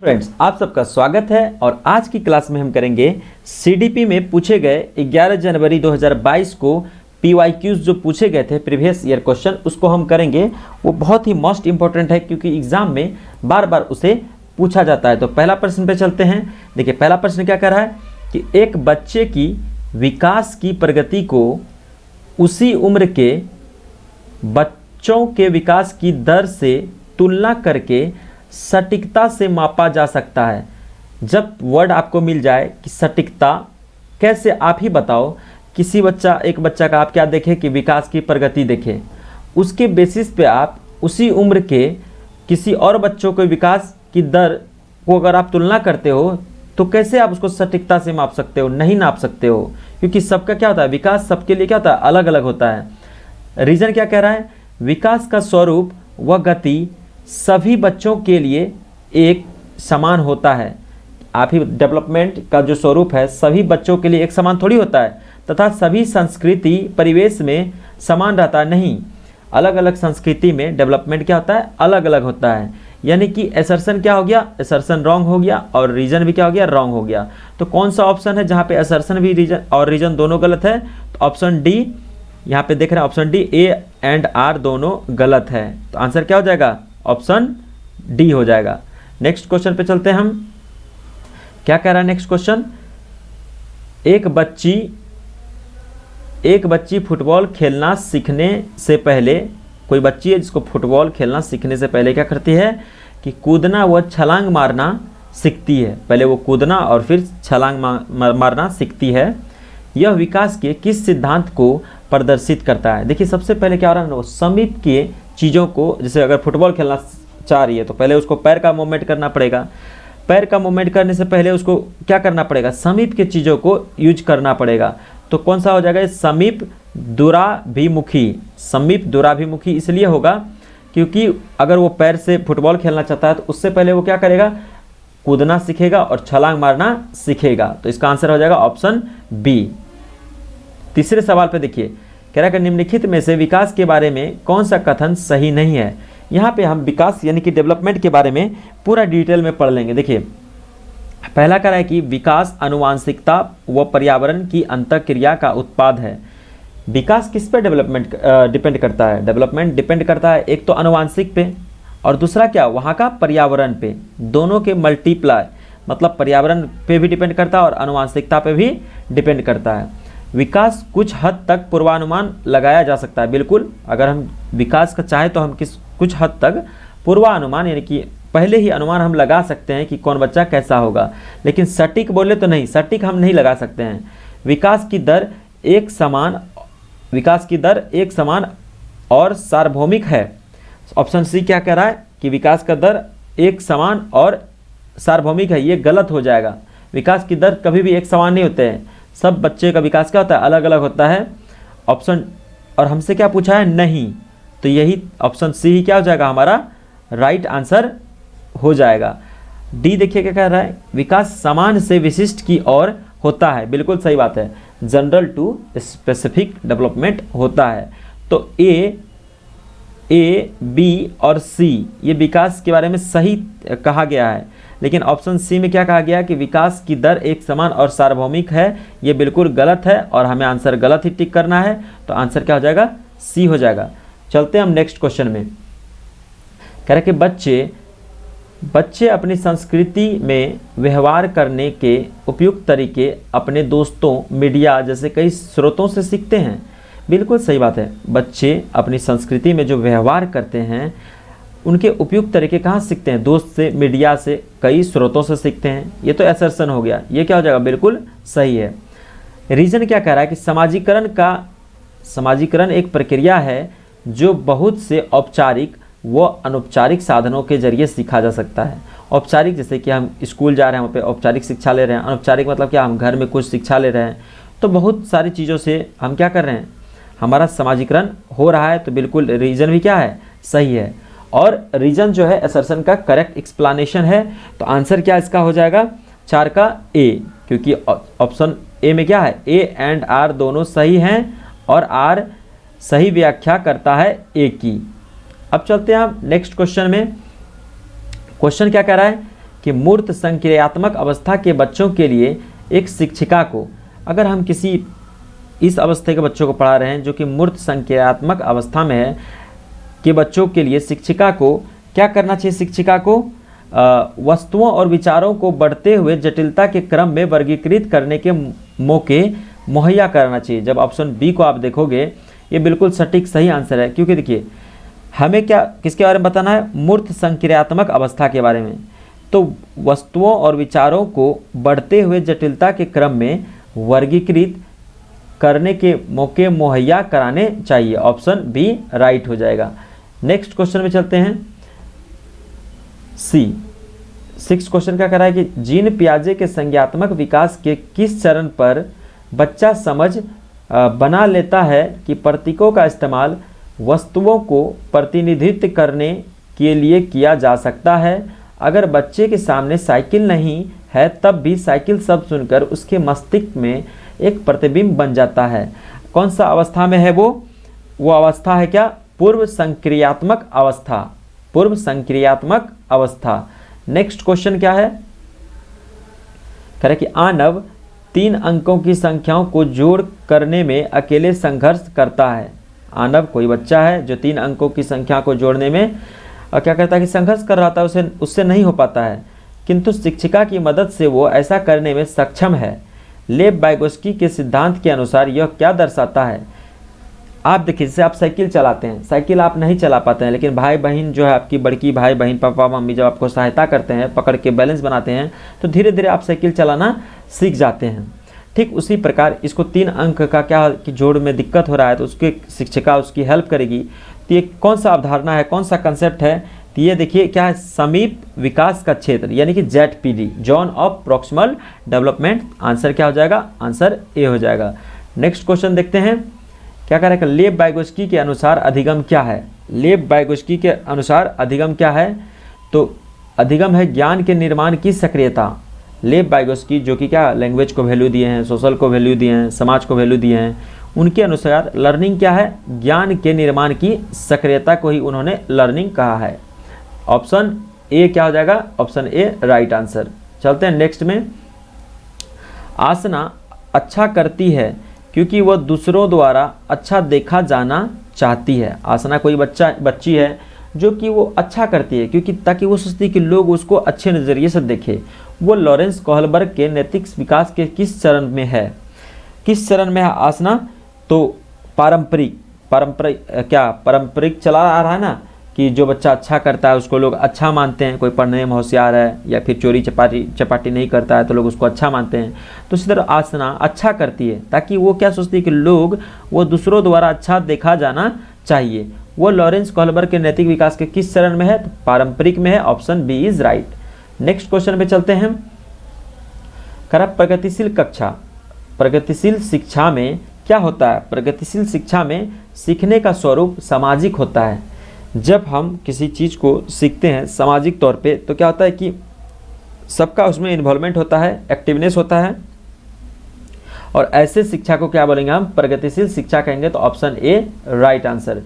Friends, आप सबका स्वागत है और आज की क्लास में हम करेंगे सीडीपी में पूछे गए 11 जनवरी 2022 को पीवाईक्यूज जो पूछे गए थे प्रीवियस ईयर क्वेश्चन, उसको हम करेंगे। वो बहुत ही मोस्ट इंपॉर्टेंट है क्योंकि एग्जाम में बार बार उसे पूछा जाता है। तो पहला प्रश्न पे चलते हैं। देखिए, पहला प्रश्न क्या कह रहा है कि एक बच्चे की विकास की प्रगति को उसी उम्र के बच्चों के विकास की दर से तुलना करके सटीकता से मापा जा सकता है। जब वर्ड आपको मिल जाए कि सटीकता, कैसे आप ही बताओ। एक बच्चा का आप क्या देखें कि विकास की प्रगति देखें, उसके बेसिस पे आप उसी उम्र के किसी और बच्चों के विकास की दर को अगर आप तुलना करते हो तो कैसे आप उसको सटीकता से माप सकते हो? नहीं नाप सकते हो, क्योंकि सबका क्या होता है, विकास सबके लिए क्या होता है, अलग अलग होता है। रीजन क्या कह रहा है, विकास का स्वरूप व गति सभी बच्चों के लिए एक समान होता है। आप ही डेवलपमेंट का जो स्वरूप है सभी बच्चों के लिए एक समान थोड़ी होता है, तथा सभी संस्कृति परिवेश में समान रहता है नहीं। अलग अलग संस्कृति में डेवलपमेंट क्या होता है, अलग अलग होता है। यानी कि असर्शन क्या हो गया, असर्शन रॉन्ग हो गया और रीजन भी क्या हो गया, रॉन्ग हो गया। तो कौन सा ऑप्शन है जहाँ पे असर्शन भी रीजन और रीजन दोनों गलत है? तो ऑप्शन डी, यहाँ पे देख रहे हैं option D, A and R दोनों गलत है। तो आंसर क्या हो जाएगा, ऑप्शन डी हो जाएगा। नेक्स्ट क्वेश्चन पे चलते हैं हम। क्या कह रहा है नेक्स्ट क्वेश्चन, एक बच्ची फुटबॉल खेलना सीखने से पहले, कोई बच्ची है जिसको फुटबॉल खेलना सीखने से पहले क्या करती है कि कूदना व छलांग मारना सीखती है। पहले वो कूदना और फिर छलांग मारना सीखती है। यह विकास के किस सिद्धांत को प्रदर्शित करता है? देखिए, सबसे पहले क्या हो रहा है, समीप के चीज़ों को, जैसे अगर फुटबॉल खेलना चाह रही है तो पहले उसको पैर का मूवमेंट करना पड़ेगा। पैर का मूवमेंट करने से पहले उसको क्या करना पड़ेगा, समीप के चीज़ों को यूज करना पड़ेगा। तो कौन सा हो जाएगा, समीप दूराभिमुखी। समीप दूराभिमुखी इसलिए होगा क्योंकि अगर वो पैर से फुटबॉल खेलना चाहता है तो उससे पहले वो क्या करेगा, कूदना सीखेगा और छलांग मारना सीखेगा। तो इसका आंसर हो जाएगा ऑप्शन बी। तीसरे सवाल पे देखिए, कह रहा है कि निम्नलिखित में से विकास के बारे में कौन सा कथन सही नहीं है? यहाँ पे हम विकास यानी कि डेवलपमेंट के बारे में पूरा डिटेल में पढ़ लेंगे। देखिए, पहला कह रहा है कि विकास आनुवांशिकता व पर्यावरण की अंतःक्रिया का उत्पाद है। विकास किस पे डेवलपमेंट डिपेंड करता है? डेवलपमेंट डिपेंड करता है एक तो आनुवांशिक पे और दूसरा क्या, वहाँ का पर्यावरण पे। दोनों के मल्टीप्लाई, मतलब पर्यावरण पे भी डिपेंड करता है और आनुवांशिकता पे भी डिपेंड करता है। विकास कुछ हद तक पूर्वानुमान लगाया जा सकता है। बिल्कुल, अगर हम विकास का चाहे तो हम कुछ हद तक पूर्वानुमान यानी कि पहले ही अनुमान हम लगा सकते हैं कि कौन बच्चा कैसा होगा, लेकिन सटीक बोले तो नहीं, सटीक हम नहीं लगा सकते हैं। विकास की दर एक समान और सार्वभौमिक है। ऑप्शन सी क्या कह रहा है कि विकास का दर एक समान और सार्वभौमिक है, ये गलत हो जाएगा। विकास की दर कभी भी एक समान नहीं होते हैं, सब बच्चे का विकास क्या होता है, अलग अलग होता है। ऑप्शन, और हमसे क्या पूछा है, नहीं, तो यही ऑप्शन सी ही क्या हो जाएगा, हमारा राइट आंसर हो जाएगा। डी देखिए क्या कह रहा है, विकास समान से विशिष्ट की ओर होता है। बिल्कुल सही बात है, जनरल टू स्पेसिफिक डेवलपमेंट होता है। तो ए, बी और सी ये विकास के बारे में सही कहा गया है, लेकिन ऑप्शन सी में क्या कहा गया कि विकास की दर एक समान और सार्वभौमिक है, ये बिल्कुल गलत है और हमें आंसर गलत ही टिक करना है। तो आंसर क्या हो जाएगा, सी हो जाएगा। चलते हैं हम नेक्स्ट क्वेश्चन में। कह रहे कि बच्चे अपनी संस्कृति में व्यवहार करने के उपयुक्त तरीके अपने दोस्तों, मीडिया जैसे कई स्रोतों से सीखते हैं। बिल्कुल सही बात है, बच्चे अपनी संस्कृति में जो व्यवहार करते हैं उनके उपयुक्त तरीके कहाँ सीखते हैं, दोस्त से, मीडिया से, कई स्रोतों से सीखते हैं। ये तो असर्शन हो गया, ये क्या हो जाएगा, बिल्कुल सही है। रीजन क्या कह रहा है कि समाजीकरण एक प्रक्रिया है जो बहुत से औपचारिक व अनौपचारिक साधनों के जरिए सीखा जा सकता है। औपचारिक जैसे कि हम स्कूल जा रहे हैं, वहाँ पे औपचारिक शिक्षा ले रहे हैं। अनौपचारिक मतलब क्या, हम घर में कुछ शिक्षा ले रहे हैं। तो बहुत सारी चीज़ों से हम क्या कर रहे हैं, हमारा समाजीकरण हो रहा है। तो बिल्कुल रीजन भी क्या है, सही है। और रीजन जो है असर्शन का करेक्ट एक्सप्लेनेशन है। तो आंसर क्या इसका हो जाएगा, 4 का ए, क्योंकि ऑप्शन ए में क्या है, ए एंड आर दोनों सही हैं और आर सही व्याख्या करता है ए की। अब चलते हैं हम नेक्स्ट क्वेश्चन में। क्वेश्चन क्या कह रहा है कि मूर्त संक्रियात्मक अवस्था के बच्चों के लिए एक शिक्षिका को, अगर हम किसी इस अवस्था के बच्चों को पढ़ा रहे हैं जो कि मूर्त संक्रियात्मक अवस्था में है के बच्चों के लिए शिक्षिका को क्या करना चाहिए? शिक्षिका को वस्तुओं और विचारों को बढ़ते हुए जटिलता के क्रम में वर्गीकृत करने के मौके मुहैया कराना चाहिए। जब ऑप्शन बी को आप देखोगे ये बिल्कुल सटीक सही आंसर है, क्योंकि देखिए हमें क्या किसके बारे में बताना है? मूर्त संक्रियात्मक अवस्था के बारे में। तो वस्तुओं और विचारों को बढ़ते हुए जटिलता के क्रम में वर्गीकृत करने के मौके मुहैया कराने चाहिए। ऑप्शन बी राइट हो जाएगा। नेक्स्ट क्वेश्चन में चलते हैं। सी 6 क्वेश्चन क्या कह रहा है कि जीन पियाजे के संज्ञात्मक विकास के किस चरण पर बच्चा समझ बना लेता है कि प्रतीकों का इस्तेमाल वस्तुओं को प्रतिनिधित्व करने के लिए किया जा सकता है। अगर बच्चे के सामने साइकिल नहीं है तब भी साइकिल शब्द सुनकर उसके मस्तिष्क में एक प्रतिबिंब बन जाता है। कौन सा अवस्था में है वो अवस्था है क्या? पूर्व संक्रियात्मक अवस्था। पूर्व संक्रियात्मक अवस्था। नेक्स्ट क्वेश्चन क्या है? कह रहे कि आनव 3 अंकों की संख्याओं को जोड़ करने में अकेले संघर्ष करता है। आनव कोई बच्चा है जो 3 अंकों की संख्या को जोड़ने में क्या करता है कि संघर्ष कर रहा था, उससे नहीं हो पाता है, किंतु शिक्षिका की मदद से वो ऐसा करने में सक्षम है। लेव वाइगोस्की के सिद्धांत के अनुसार यह क्या दर्शाता है? आप देखिए, जैसे आप साइकिल चलाते हैं, साइकिल आप नहीं चला पाते हैं, लेकिन भाई बहन जो है आपकी बड़की भाई बहन पापा मम्मी जब आपको सहायता करते हैं, पकड़ के बैलेंस बनाते हैं, तो धीरे धीरे आप साइकिल चलाना सीख जाते हैं। ठीक उसी प्रकार इसको 3 अंक का क्या कि जोड़ में दिक्कत हो रहा है, तो उसके शिक्षिका उसकी हेल्प करेगी। तो ये कौन सा अवधारणा है, कौन सा कंसेप्ट है? तो ये देखिए क्या है, समीप विकास का क्षेत्र यानी कि ZPD, zone of proximal development. Answer क्या हो जाएगा? आंसर ए हो जाएगा। नेक्स्ट क्वेश्चन देखते हैं क्या कह रहा है। लेव वाइगोस्की के अनुसार अधिगम क्या है? लेव वाइगोस्की के अनुसार अधिगम क्या है? तो अधिगम है ज्ञान के निर्माण की सक्रियता। लेव वाइगोस्की जो कि क्या लैंग्वेज को वैल्यू दिए हैं, सोशल को वैल्यू दिए हैं, समाज को वैल्यू दिए हैं, उनके अनुसार लर्निंग क्या है? ज्ञान के निर्माण की सक्रियता को ही उन्होंने लर्निंग कहा है। ऑप्शन ए क्या हो जाएगा? Option A right answer. चलते हैं नेक्स्ट में। आसना अच्छा करती है क्योंकि वह दूसरों द्वारा अच्छा देखा जाना चाहती है। आसना कोई बच्ची है जो कि वो अच्छा करती है क्योंकि ताकि वो सोचती है कि लोग उसको अच्छे नज़रिए से देखें। वो लॉरेंस कोहलबर्ग के नैतिक विकास के किस चरण में है? किस चरण में है आसना? तो पारंपरिक चला आ रहा है ना कि जो बच्चा अच्छा करता है उसको लोग अच्छा मानते हैं। कोई पढ़ने में होशियार है या फिर चोरी चपाटी नहीं करता है तो लोग उसको अच्छा मानते हैं। तो इसी तरह आसना अच्छा करती है ताकि वो क्या सोचती है कि लोग वो दूसरों द्वारा अच्छा देखा जाना चाहिए। वो लॉरेंस कोहलबर्ग के नैतिक विकास के किस चरण में है? तो पारंपरिक में है। Option B is right. Next question पे चलते हैं। करा प्रगतिशील कक्षा, प्रगतिशील शिक्षा में क्या होता है? प्रगतिशील शिक्षा में सीखने का स्वरूप सामाजिक होता है। जब हम किसी चीज़ को सीखते हैं सामाजिक तौर पे तो क्या होता है कि सबका उसमें इन्वॉल्वमेंट होता है, एक्टिवनेस होता है, और ऐसे शिक्षा को क्या बोलेंगे हम? प्रगतिशील शिक्षा कहेंगे। तो option A right answer.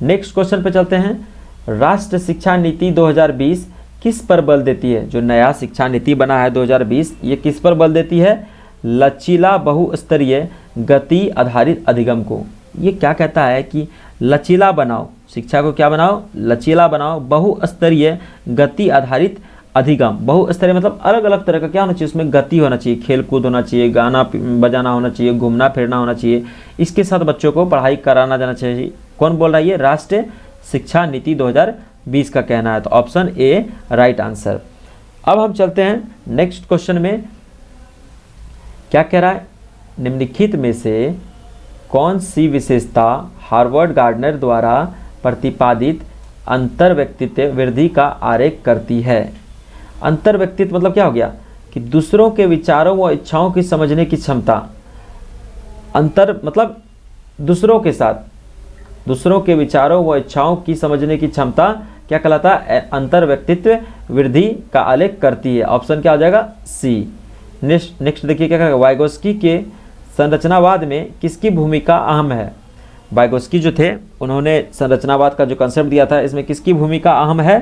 Next question पे चलते हैं। राष्ट्रीय शिक्षा नीति 2020 किस पर बल देती है? जो नया शिक्षा नीति बना है 2020, ये किस पर बल देती है? लचीला बहुस्तरीय गति आधारित अधिगम को। ये क्या कहता है कि लचीला बनाओ, शिक्षा को क्या बनाओ? लचीला बनाओ, बहुस्तरीय गति आधारित अधिगम। बहुस्तरीय मतलब अलग अलग तरह का क्या होना चाहिए? उसमें गति होना चाहिए, खेल कूद होना चाहिए, गाना बजाना होना चाहिए, घूमना फिरना होना चाहिए। इसके साथ बच्चों को पढ़ाई कराना जाना चाहिए। कौन बोल रहा है? ये राष्ट्रीय शिक्षा नीति 2020 का कहना है। तो ऑप्शन ए राइट आंसर। अब हम चलते हैं नेक्स्ट क्वेश्चन में। क्या कह रहा है? निम्नलिखित में से कौन सी विशेषता हार्वर्ड गार्डनर द्वारा प्रतिपादित अंतर्व्यक्तित्व वृद्धि का आरेख करती है? अंतर्व्यक्तित्व मतलब क्या हो गया कि दूसरों के विचारों व इच्छाओं की समझने की क्षमता। अंतर मतलब दूसरों के साथ, दूसरों के विचारों व इच्छाओं की समझने की क्षमता क्या कहलाता है? अंतर्व्यक्तित्व वृद्धि का आलेख करती है। ऑप्शन क्या हो जाएगा? सी। नेक्स्ट देखिए क्या कहेगा। वाइगोस्की के संरचनावाद में किसकी भूमिका अहम है? वाइगोस्की जो थे उन्होंने संरचनावाद का जो कंसेप्ट दिया था, इसमें किसकी भूमिका अहम है?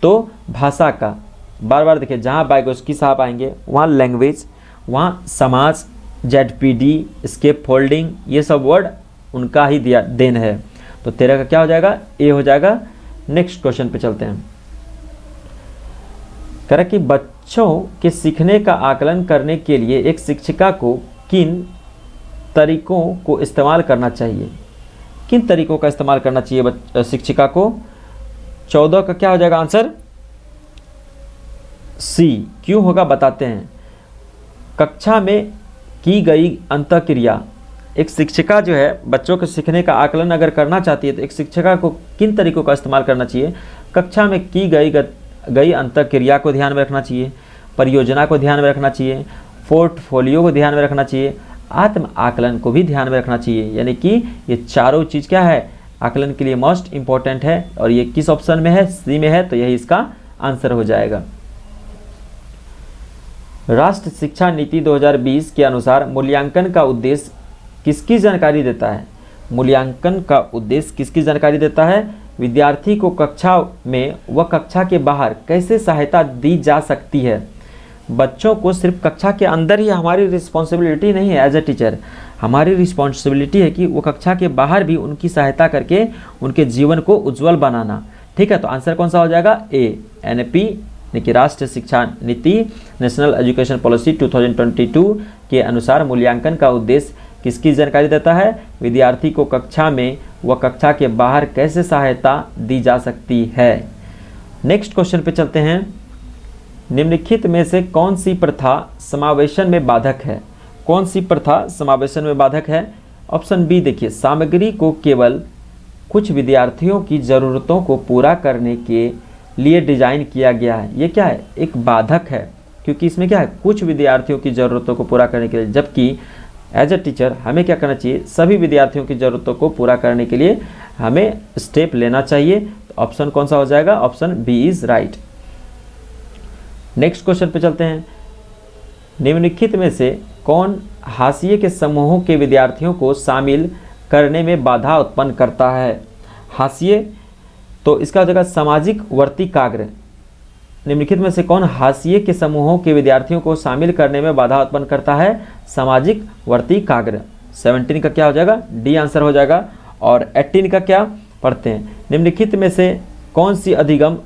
तो भाषा का। बार बार देखिए, जहाँ बाइगोस्की साहब आएंगे वहाँ लैंग्वेज, वहाँ समाज, जेडपीडी, स्केप फोल्डिंग, ये सब वर्ड उनका ही दिया देन है। तो 13 का क्या हो जाएगा, ए हो जाएगा। नेक्स्ट क्वेश्चन पे चलते हैं। कह रहा कि बच्चों के सीखने का आकलन करने के लिए एक शिक्षिका को किन तरीकों को इस्तेमाल करना चाहिए, किन तरीकों का इस्तेमाल करना चाहिए शिक्षिका को। 14 का क्या हो जाएगा आंसर, सी। क्यों होगा बताते हैं। कक्षा में की गई अंतःक्रिया, एक शिक्षिका जो है बच्चों के सीखने का आकलन अगर करना चाहती है तो एक शिक्षिका को किन तरीकों का इस्तेमाल करना चाहिए। कक्षा में की गई अंतःक्रिया को ध्यान में रखना चाहिए, परियोजना को ध्यान में रखना चाहिए, पोर्टफोलियो को ध्यान में रखना चाहिए, आत्म आकलन को भी ध्यान में रखना चाहिए। यानी कि ये चारों चीज़ क्या है, आकलन के लिए मोस्ट इंपॉर्टेंट है। और ये किस ऑप्शन में है, सी में है, तो यही इसका आंसर हो जाएगा। राष्ट्रीय शिक्षा नीति 2020 के अनुसार मूल्यांकन का उद्देश्य किसकी जानकारी देता है। मूल्यांकन का उद्देश्य किसकी जानकारी देता है। विद्यार्थी को कक्षा में व कक्षा के बाहर कैसे सहायता दी जा सकती है। बच्चों को सिर्फ कक्षा के अंदर ही हमारी रिस्पॉन्सिबिलिटी नहीं है एज ए टीचर, हमारी रिस्पॉन्सिबिलिटी है कि वो कक्षा के बाहर भी उनकी सहायता करके उनके जीवन को उज्जवल बनाना। ठीक है, तो आंसर कौन सा हो जाएगा, ए। एनपी यानी कि राष्ट्रीय शिक्षा नीति, नेशनल एजुकेशन पॉलिसी 2022 के अनुसार मूल्यांकन का उद्देश्य किसकी जानकारी देता है। विद्यार्थी को कक्षा में व कक्षा के बाहर कैसे सहायता दी जा सकती है। नेक्स्ट क्वेश्चन पे चलते हैं। निम्नलिखित में से कौन सी प्रथा समावेशन में बाधक है। कौन सी प्रथा समावेशन में बाधक है। ऑप्शन बी देखिए, सामग्री को केवल कुछ विद्यार्थियों की ज़रूरतों को पूरा करने के लिए डिजाइन किया गया है। ये क्या है, एक बाधक है, क्योंकि इसमें क्या है, कुछ विद्यार्थियों की ज़रूरतों को पूरा करने के लिए, जबकि एज ए टीचर हमें क्या करना चाहिए, सभी विद्यार्थियों की ज़रूरतों को पूरा करने के लिए हमें स्टेप लेना चाहिए। तो ऑप्शन कौन सा हो जाएगा, option B is right. Next question पे चलते हैं। निम्नलिखित में से कौन हाशिए के समूहों के विद्यार्थियों को शामिल करने में बाधा उत्पन्न करता है। हाशिए, तो इसका हो जाएगा सामाजिक वर्तिकाग्र। निम्नलिखित में से कौन हाशिए के समूहों के विद्यार्थियों को शामिल करने में बाधा उत्पन्न करता है, सामाजिक वर्तिकाग्र। 17 का क्या हो जाएगा, डी आंसर हो जाएगा। और 18 का क्या पढ़ते हैं। निम्नलिखित में से कौन सी अधिगम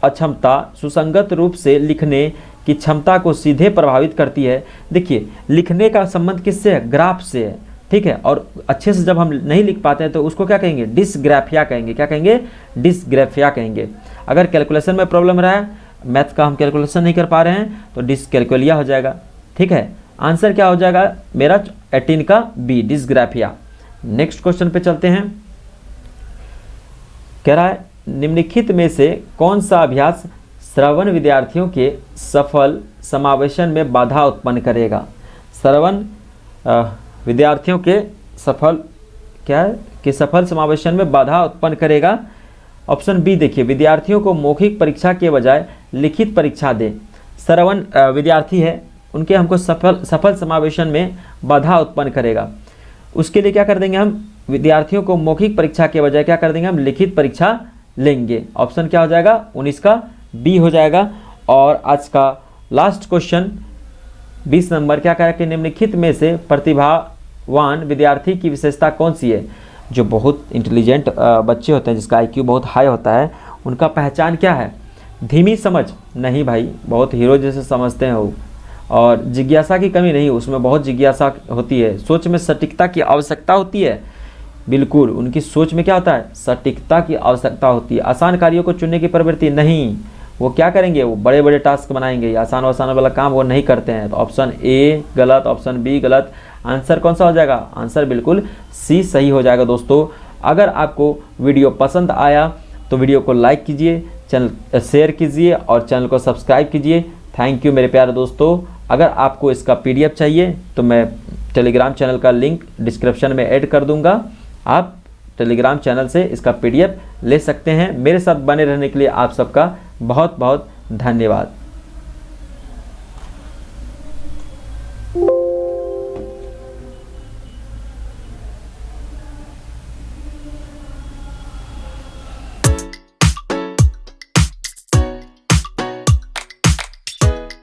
अक्षमता सुसंगत रूप से लिखने की क्षमता को सीधे प्रभावित करती है। देखिए, लिखने का संबंध किससे है, ग्राफ से है। ठीक है, और अच्छे से जब हम नहीं लिख पाते हैं तो उसको क्या कहेंगे, डिसग्राफिया कहेंगे। क्या कहेंगे, डिसग्राफिया कहेंगे। अगर कैलकुलेशन में प्रॉब्लम रहा है, मैथ का हम कैलकुलेशन नहीं कर पा रहे हैं, तो डिसकैलकुलिया हो जाएगा। ठीक है, आंसर क्या हो जाएगा मेरा 18 का बी, डिसग्राफिया। नेक्स्ट क्वेश्चन पे चलते हैं। कह रहा है निम्नलिखित में से कौन सा अभ्यास श्रवण विद्यार्थियों के सफल समावेशन में बाधा उत्पन्न करेगा। श्रवण विद्यार्थियों के सफल क्या है कि सफल समावेशन में बाधा उत्पन्न करेगा। ऑप्शन बी देखिए, विद्यार्थियों को मौखिक परीक्षा के बजाय लिखित परीक्षा दे। श्रवण विद्यार्थी है, उनके हमको सफल समावेशन में बाधा उत्पन्न करेगा। उसके लिए क्या कर देंगे हम, विद्यार्थियों को मौखिक परीक्षा के बजाय क्या कर देंगे हम, लिखित परीक्षा लेंगे। ऑप्शन क्या हो जाएगा, 19 का बी हो जाएगा। और आज का लास्ट क्वेश्चन 20 नंबर क्या कह रहा है कि निम्नलिखित में से प्रतिभावान विद्यार्थी की विशेषता कौन सी है। जो बहुत इंटेलिजेंट बच्चे होते हैं, जिसका IQ बहुत हाई होता है, उनका पहचान क्या है, धीमी समझ नहीं भाई, बहुत हीरो जैसे समझते हैं वो। और जिज्ञासा की कमी नहीं, उसमें बहुत जिज्ञासा होती है। सोच में सटीकता की आवश्यकता होती है, बिल्कुल उनकी सोच में क्या होता है, सटीकता की आवश्यकता होती है। आसान कार्यों को चुनने की प्रवृत्ति नहीं, वो क्या करेंगे, वो बड़े बड़े टास्क बनाएंगे, आसान वाला काम वो नहीं करते हैं। तो ऑप्शन ए गलत, ऑप्शन बी गलत। आंसर कौन सा हो जाएगा, आंसर बिल्कुल सी सही हो जाएगा। दोस्तों, अगर आपको वीडियो पसंद आया तो वीडियो को लाइक कीजिए, चैनल शेयर कीजिए और चैनल को सब्सक्राइब कीजिए। थैंक यू मेरे प्यारे दोस्तों। अगर आपको इसका PDF चाहिए तो मैं टेलीग्राम चैनल का लिंक डिस्क्रिप्शन में ऐड कर दूंगा, आप टेलीग्राम चैनल से इसका PDF ले सकते हैं। मेरे साथ बने रहने के लिए आप सबका बहुत बहुत धन्यवाद।